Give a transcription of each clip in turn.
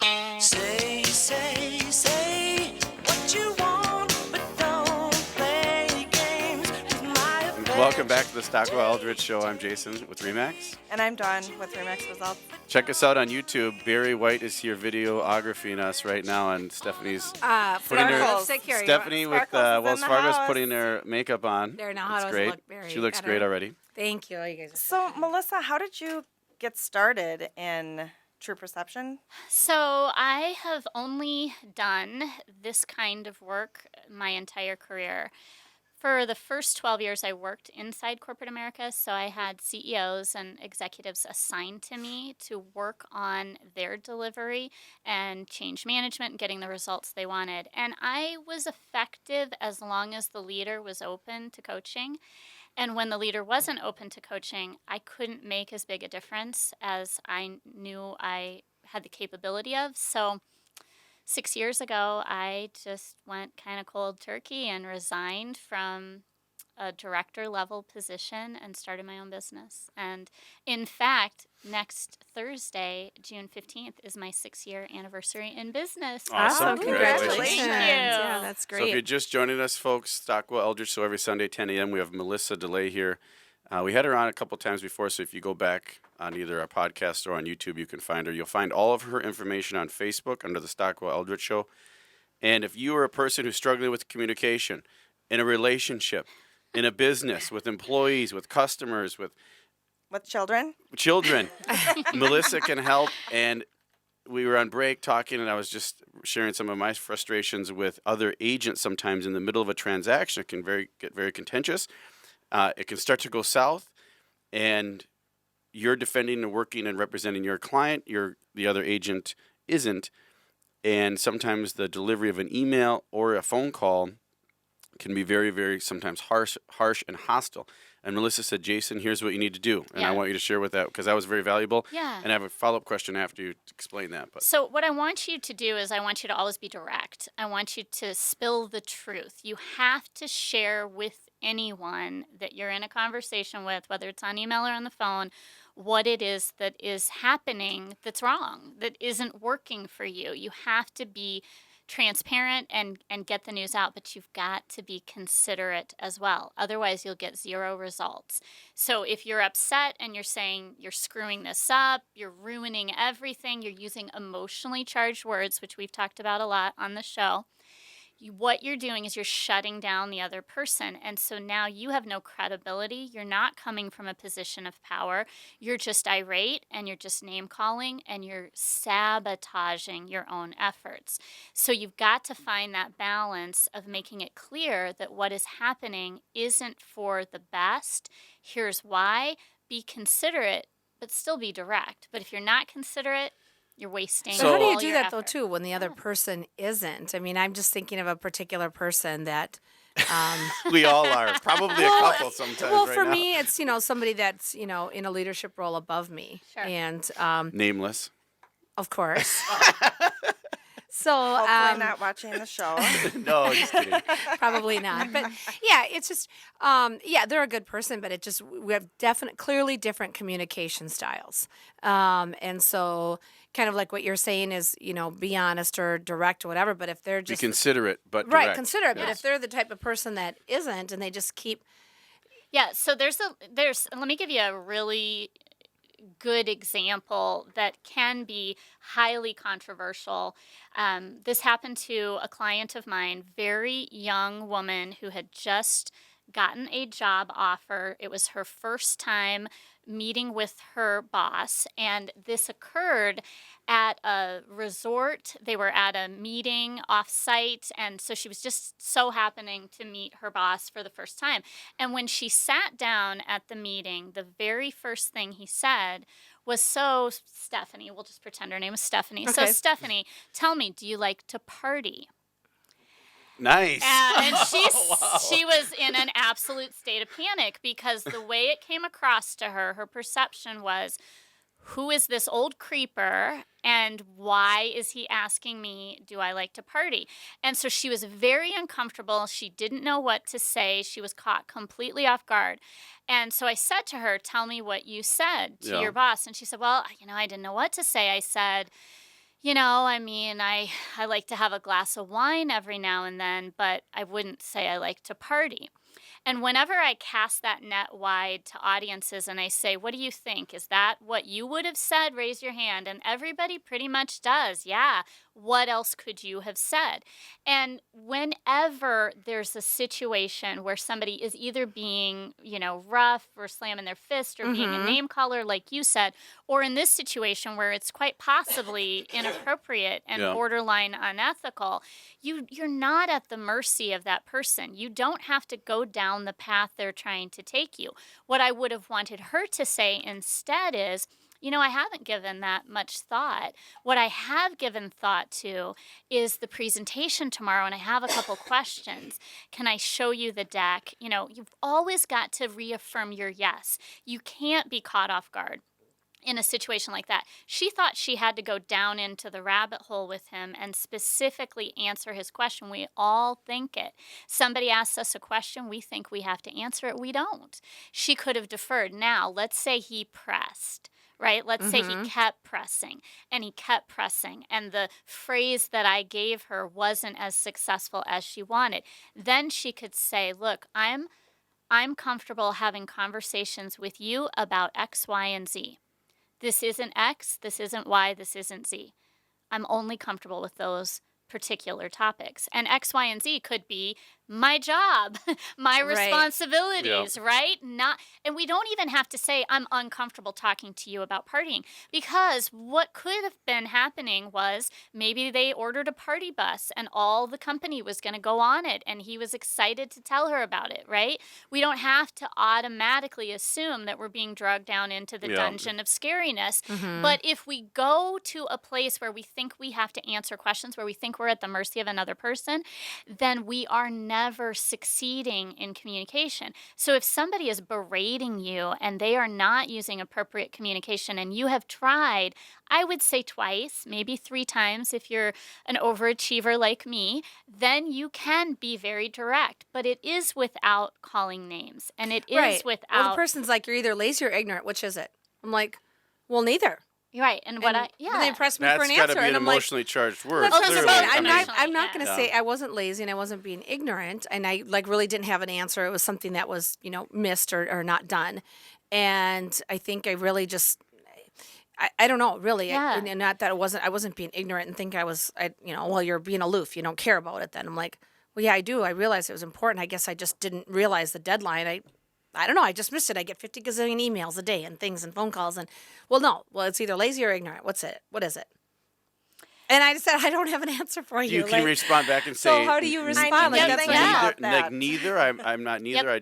Say what you want, but don't play games with my Welcome back to the Stockwell Eldridge Show. I'm Jason with Remax. And I'm Dawn with Remax Results. Check us out on YouTube. Barry White is here videographying us right now, and Stephanie's putting Stephanie with Wells Fargo's putting their makeup on. There now, how does great. it look, Barry? She looks great already. Thank you. You guys. So, Melissa, how did you get started in True Perception? So I have only done this kind of work my entire career. For the first 12 years, I worked inside corporate America, so I had CEOs and executives assigned to me to work on their delivery and change management and getting the results they wanted. And I was effective as long as the leader was open to coaching. And when the leader wasn't open to coaching, I couldn't make as big a difference as I knew I had the capability of. So 6 years ago, I just went kind of cold turkey and resigned from a director level position and started my own business. And in fact, next Thursday, June 15th, is my 6-year anniversary in business. Awesome. Congratulations. Thank you. Yeah, that's great. So if you're just joining us, folks, Stockwell Eldridge Show every Sunday, 10 a.m. We have Melissa DeLay here. We had her on a couple times before, so if you go back on either our podcast or on YouTube, you can find her. You'll find all of her information on Facebook under the Stockwell Eldridge Show. And if you are a person who's struggling with communication, in a relationship, in a business, with employees, with customers, with children? Melissa can help. And we were on break talking, and I was just sharing some of my frustrations with other agents sometimes in the middle of a transaction. It can get very contentious. It can start to go south, and you're defending and working and representing your client. The other agent isn't. And sometimes the delivery of an email or a phone call can be very, very sometimes harsh and hostile. And Melissa said, Jason, here's what you need to do. And I want you to share with that because that was very valuable. Yeah. And I have a follow-up question after you explain that. But So what I want you to do is I want you to always be direct. I want you to spill the truth. You have to share with anyone that you're in a conversation with, whether it's on email or on the phone, what it is that is happening that's wrong, that isn't working for you. You have to be transparent and get the news out, but you've got to be considerate as well. Otherwise, you'll get zero results. So if you're upset and you're saying you're screwing this up, you're ruining everything, you're using emotionally charged words, which we've talked about a lot on the show, what you're doing is you're shutting down the other person. And so now you have no credibility. You're not coming from a position of power. You're just irate and you're just name calling and you're sabotaging your own efforts. So you've got to find that balance of making it clear that what is happening isn't for the best. Here's why. Be considerate, but still be direct. But if you're not considerate, you're wasting. So how do you do that, effort. though, too, when the other person isn't? I mean, I'm just thinking of a particular person that... we all are. Probably a couple sometimes Well, right for now. me, it's, somebody that's, in a leadership role above me. Sure. And, Nameless. of course. So, Hopefully not watching the show. No, just kidding. probably not. But, yeah, it's just, they're a good person, but we have clearly different communication styles. And so... kind of like what you're saying is, be honest or direct or whatever. But if they're just... Be considerate, but direct. Right, considerate. Yes. But if they're the type of person that isn't and they just keep... Yeah, so let me give you a really good example that can be highly controversial. This happened to a client of mine, very young woman who had just gotten a job offer. It was her first time meeting with her boss, and this occurred at a resort. They were at a meeting off-site, and so she was just so happening to meet her boss for the first time. And when she sat down at the meeting, the very first thing he said was, so Stephanie, we'll just pretend her name is Stephanie. Okay. So Stephanie, tell me, do you like to party? Nice. And Wow. she was in an absolute state of panic because the way it came across to her, her perception was, who is this old creeper and why is he asking me, do I like to party? And so she was very uncomfortable. She didn't know what to say. She was caught completely off guard. And so I said to her, tell me what you said to your boss. And she said, well, I didn't know what to say. I said, I mean, I like to have a glass of wine every now and then, but I wouldn't say I like to party. And whenever I cast that net wide to audiences and I say, what do you think? Is that what you would have said? Raise your hand. And everybody pretty much does. Yeah. What else could you have said? And whenever there's a situation where somebody is either being, rough or slamming their fist or being a name caller, like you said, or in this situation where it's quite possibly inappropriate and Yeah. borderline unethical, you're not at the mercy of that person. You don't have to go down the path they're trying to take you. What I would have wanted her to say instead is, I haven't given that much thought. What I have given thought to is the presentation tomorrow, and I have a couple questions. Can I show you the deck? You've always got to reaffirm your yes. You can't be caught off guard in a situation like that. She thought she had to go down into the rabbit hole with him and specifically answer his question. We all think it. Somebody asks us a question, we think we have to answer it. We don't. She could have deferred. Now, let's say he pressed. Right? Let's say he kept pressing and he kept pressing, and the phrase that I gave her wasn't as successful as she wanted. Then she could say, look, I'm comfortable having conversations with you about X, Y, and Z. This isn't X, this isn't Y, this isn't Z. I'm only comfortable with those particular topics. And X, Y, and Z could be my job, my Right. responsibilities, right? And we don't even have to say I'm uncomfortable talking to you about partying, because what could have been happening was maybe they ordered a party bus and all the company was going to go on it and he was excited to tell her about it, right? We don't have to automatically assume that we're being dragged down into the Yeah. dungeon of scariness. But if we go to a place where we think we have to answer questions, where we think we're at the mercy of another person, then we are never succeeding in communication. So if somebody is berating you and they are not using appropriate communication and you have tried, I would say twice, maybe 3 times if you're an overachiever like me, then you can be very direct. But it is without calling names, and it is Right. without. Well, the person's like, you're either lazy or ignorant. Which is it? I'm like, well, neither. Right. And what And yeah. then they press me for That's an got answer, to be an and I'm like, emotionally charged word. that's what I'm clearly. saying. I I'm mean- not. I'm not going to Yeah. say I wasn't lazy and I wasn't being ignorant, and I really didn't have an answer. It was something that was missed or not done, and I think I really just. I don't know, really. Yeah. And not that I wasn't being ignorant and think well, you're being aloof. You don't care about it then. I'm like, well, yeah, I do. I realized it was important. I guess I just didn't realize the deadline. I don't know. I just missed it. I get 50 gazillion emails a day and things and phone calls. And, no. Well, it's either lazy or ignorant. What's it? What is it? And I just said, I don't have an answer for you. You can respond back and say. so how do you respond? I Like, didn't that's think what- about Neither, that. like neither. I'm not neither.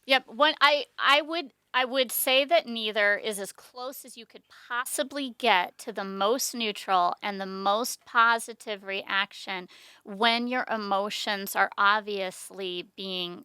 Yep. When I would say that neither is as close as you could possibly get to the most neutral and the most positive reaction when your emotions are obviously being,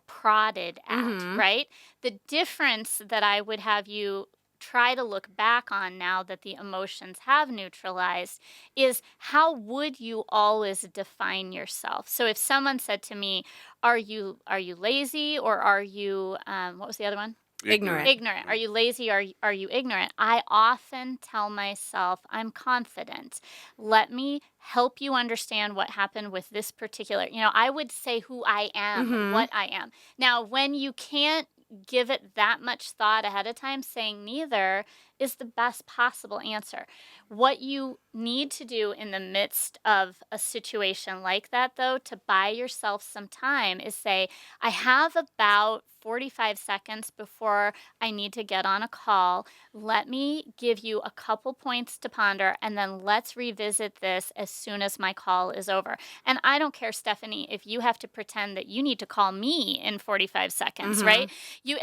prodded at, right? The difference that I would have you try to look back on now that the emotions have neutralized is, how would you always define yourself? So if someone said to me, are you lazy, or are you what was the other one? Ignorant. Ignorant. Are you lazy? Are you ignorant? I often tell myself, I'm confident. Let me help you understand what happened with this particular. I would say who I am, what I am. Now, when you can't give it that much thought ahead of time, saying neither is the best possible answer. What you need to do in the midst of a situation like that, though, to buy yourself some time, is say, I have about 45 seconds before I need to get on a call. Let me give you a couple points to ponder, and then let's revisit this as soon as my call is over. And I don't care, Stephanie, if you have to pretend that you need to call me in 45 seconds, right?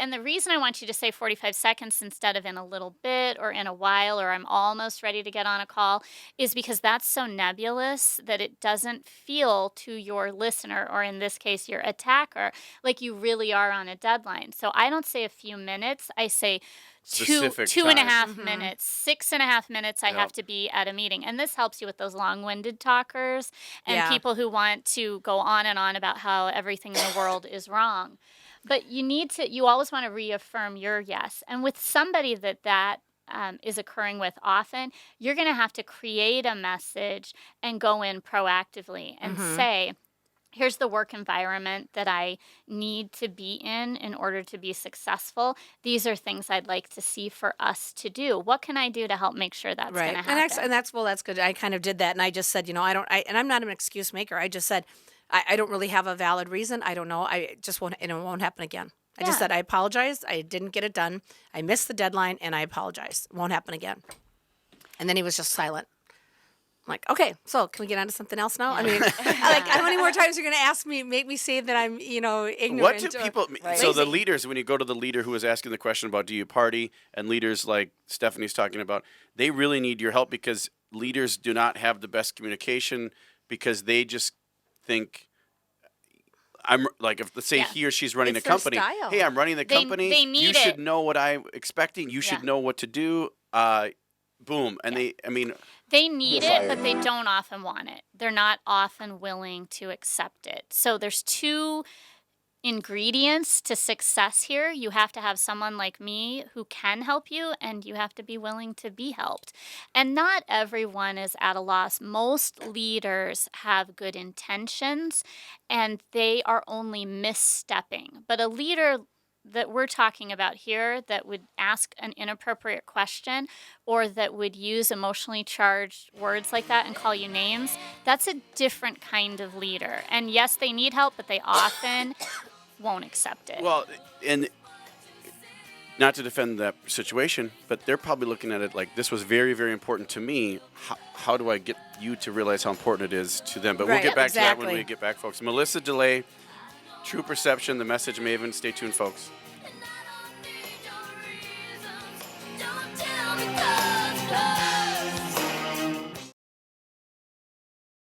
And the reason I want you to say 45 seconds instead of in a little bit or in a while or I'm almost ready to get on a call is because that's so nebulous that it doesn't feel to your listener, or in this case, your attacker, like you really are on a deadline. So I don't say a few minutes. I say Specific two and a time. half minutes, 6.5 minutes I have to be at a meeting. And this helps you with those long-winded talkers and Yeah. people who want to go on and on about how everything in the world is wrong. But you always want to reaffirm your yes. And with somebody that is occurring with often, you're going to have to create a message and go in proactively and say, here's the work environment that I need to be in order to be successful. These are things I'd like to see for us to do. What can I do to help make sure that's going to happen? And that's good. I kind of did that, and I just said, and I'm not an excuse maker. I just said, I don't really have a valid reason. I don't know. I just won't, and it won't happen again. I just said, I apologize. I didn't get it done. I missed the deadline, and I apologize. It won't happen again. And then he was just silent. I'm like, okay, so can we get on to something else now? I mean, how many more times are you going to make me say that I'm, ignorant? What do people? So the lazy? leaders, when you go to the leader who was asking the question about do you party, and leaders like Stephanie's talking about, they really need your help because leaders do not have the best communication because they just think. I'm like, if let's say he or she's running It's a their company. style. Hey, I'm running the company. they need you should it. know what I'm expecting. You should know what to do. Boom. And They need it, but they don't often want it. They're not often willing to accept it. So there's two ingredients to success here. You have to have someone like me who can help you, and you have to be willing to be helped. And not everyone is at a loss. Most leaders have good intentions, and they are only misstepping. But a leader that we're talking about here that would ask an inappropriate question or that would use emotionally charged words like that and call you names, that's a different kind of leader. And yes, they need help, but they often won't accept it. well, and not to defend that situation, but they're probably looking at it like this was very, very important to me. How do I get you to realize how important it is to them? But we'll get back to that when we get back, folks. Melissa DeLay, True Perception, the Message Maven. Stay tuned, folks.